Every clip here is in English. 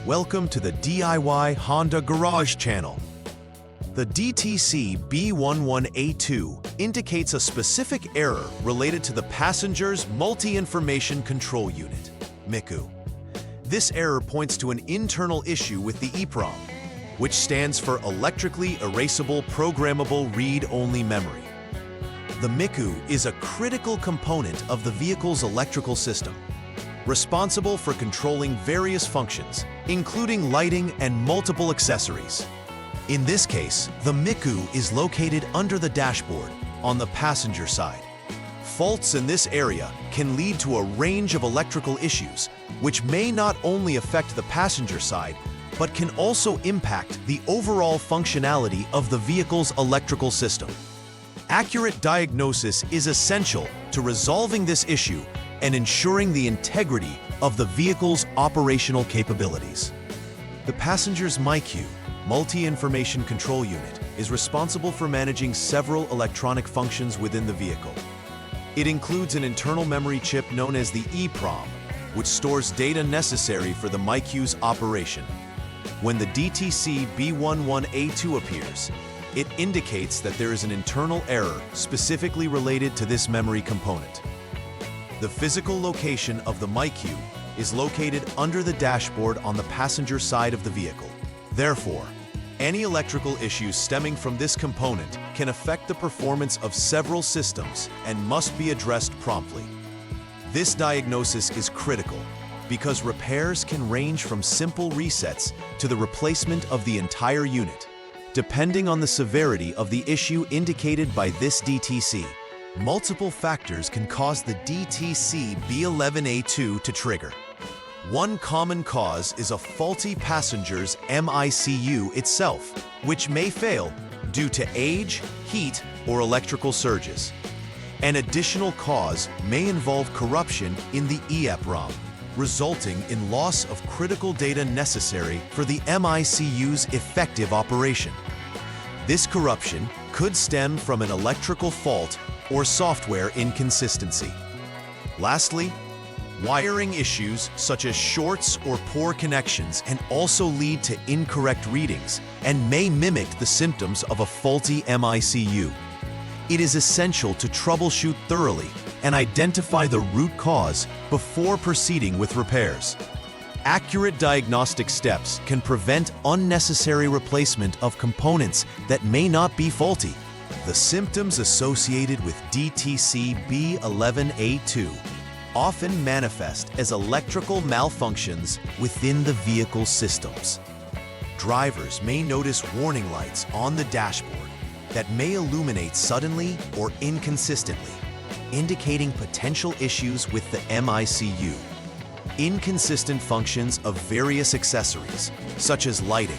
Welcome to the DIY Honda Garage channel. The DTC B11A2 indicates a specific error related to the passenger's multi-information control unit, MICU. This error points to an internal issue with the EEPROM, which stands for Electrically Erasable Programmable Read-Only Memory. The MICU is a critical component of the vehicle's electrical system, responsible for controlling various functions, including lighting and multiple accessories. In this case, the MICU is located under the dashboard on the passenger side. Faults in this area can lead to a range of electrical issues, which may not only affect the passenger side, but can also impact the overall functionality of the vehicle's electrical system. Accurate diagnosis is essential to resolving this issue and ensuring the integrity of the vehicle's operational capabilities. The passenger's MICU, Multi-Information Control Unit, is responsible for managing several electronic functions within the vehicle. It includes an internal memory chip known as the EEPROM, which stores data necessary for the MICU's operation. When the DTC B11A2 appears, it indicates that there is an internal error specifically related to this memory component. The physical location of the MICU is located under the dashboard on the passenger side of the vehicle. Therefore, any electrical issues stemming from this component can affect the performance of several systems and must be addressed promptly. This diagnosis is critical because repairs can range from simple resets to the replacement of the entire unit, depending on the severity of the issue indicated by this DTC. Multiple factors can cause the DTC B11A2 to trigger. One common cause is a faulty passenger's MICU itself, which may fail due to age, heat, or electrical surges. An additional cause may involve corruption in the EEPROM, resulting in loss of critical data necessary for the MICU's effective operation. This corruption could stem from an electrical fault or software inconsistency. Lastly, wiring issues such as shorts or poor connections can also lead to incorrect readings and may mimic the symptoms of a faulty MICU. It is essential to troubleshoot thoroughly and identify the root cause before proceeding with repairs. Accurate diagnostic steps can prevent unnecessary replacement of components that may not be faulty. The symptoms associated with DTC B11A2 often manifest as electrical malfunctions within the vehicle systems. Drivers may notice warning lights on the dashboard that may illuminate suddenly or inconsistently, indicating potential issues with the MICU. Inconsistent functions of various accessories, such as lighting,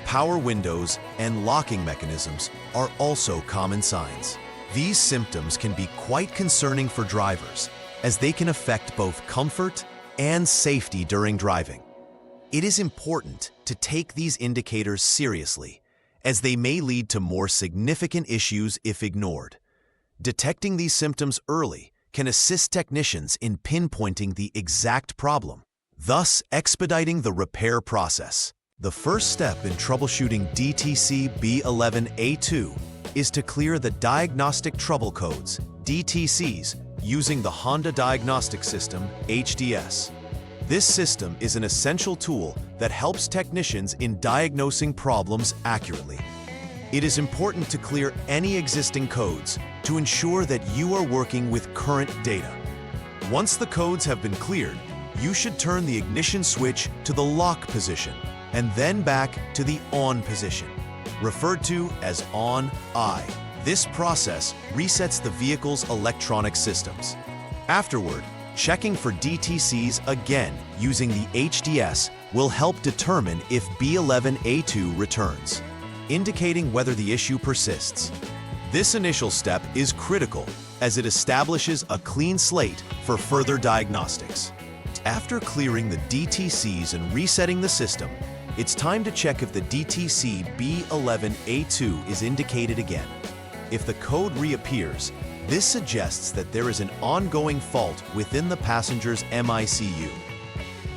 power windows, and locking mechanisms are also common signs. These symptoms can be quite concerning for drivers, as they can affect both comfort and safety during driving. It is important to take these indicators seriously, as they may lead to more significant issues if ignored. Detecting these symptoms early can assist technicians in pinpointing the exact problem, thus expediting the repair process. The first step in troubleshooting DTC B11A2 is to clear the diagnostic trouble codes, DTCs, using the Honda Diagnostics System, HDS. This system is an essential tool that helps technicians in diagnosing problems accurately. It is important to clear any existing codes to ensure that you are working with current data. Once the codes have been cleared, you should turn the ignition switch to the lock position and then back to the on position, referred to as on-I. This process resets the vehicle's electronic systems. Afterward, checking for DTCs again using the HDS will help determine if B11A2 returns, indicating whether the issue persists. This initial step is critical as it establishes a clean slate for further diagnostics. After clearing the DTCs and resetting the system, it's time to check if the DTC B11A2 is indicated again. If the code reappears, this suggests that there is an ongoing fault within the passenger's MICU.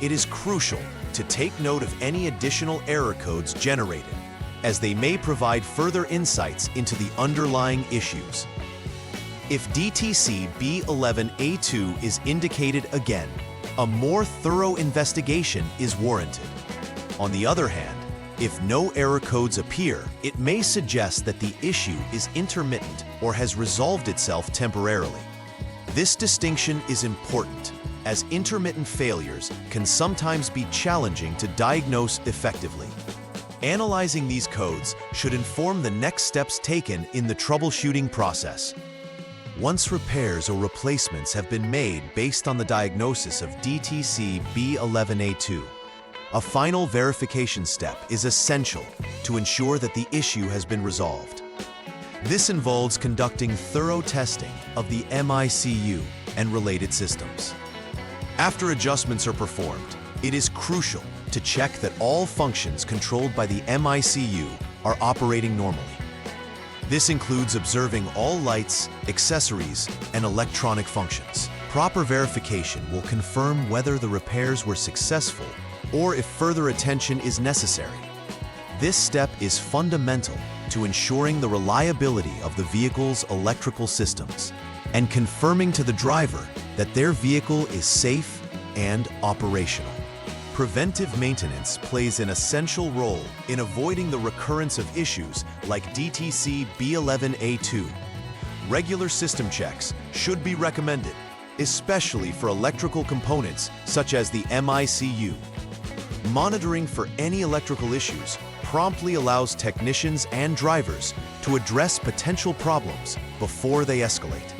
It is crucial to take note of any additional error codes generated, as they may provide further insights into the underlying issues. If DTC B11A2 is indicated again, a more thorough investigation is warranted. On the other hand, if no error codes appear, it may suggest that the issue is intermittent or has resolved itself temporarily. This distinction is important, as intermittent failures can sometimes be challenging to diagnose effectively. Analyzing these codes should inform the next steps taken in the troubleshooting process. Once repairs or replacements have been made based on the diagnosis of DTC B11A2, a final verification step is essential to ensure that the issue has been resolved. This involves conducting thorough testing of the MICU and related systems. After adjustments are performed, it is crucial to check that all functions controlled by the MICU are operating normally. This includes observing all lights, accessories, and electronic functions. Proper verification will confirm whether the repairs were successful or if further attention is necessary. This step is fundamental to ensuring the reliability of the vehicle's electrical systems and confirming to the driver that their vehicle is safe and operational. Preventive maintenance plays an essential role in avoiding the recurrence of issues like DTC B11A2. Regular system checks should be recommended, especially for electrical components such as the MICU. Monitoring for any electrical issues promptly allows technicians and drivers to address potential problems before they escalate.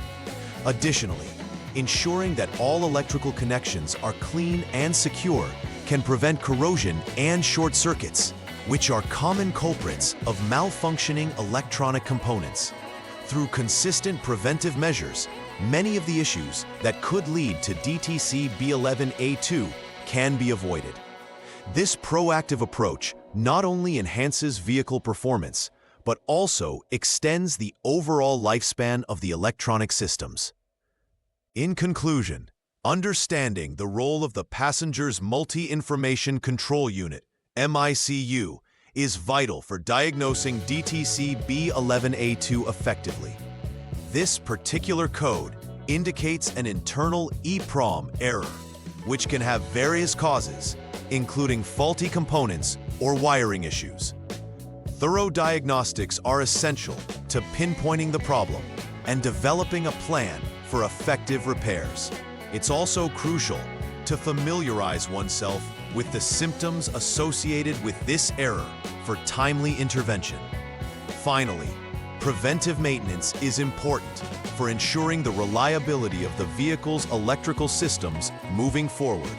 Additionally, ensuring that all electrical connections are clean and secure can prevent corrosion and short circuits, which are common culprits of malfunctioning electronic components. Through consistent preventive measures, many of the issues that could lead to DTC B11A2 can be avoided. This proactive approach not only enhances vehicle performance, but also extends the overall lifespan of the electronic systems. In conclusion, understanding the role of the Passenger's Multi-Information Control Unit, MICU, is vital for diagnosing DTC B11A2 effectively. This particular code indicates an internal EEPROM error, which can have various causes, including faulty components or wiring issues. Thorough diagnostics are essential to pinpointing the problem and developing a plan for effective repairs. It's also crucial to familiarize oneself with the symptoms associated with this error for timely intervention. Finally, preventive maintenance is important for ensuring the reliability of the vehicle's electrical systems moving forward.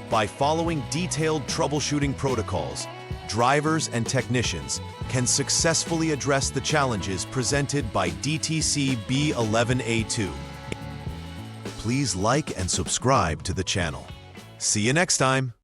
By following detailed troubleshooting protocols, drivers and technicians can successfully address the challenges presented by DTC B11A2. Please like and subscribe to the channel. See you next time.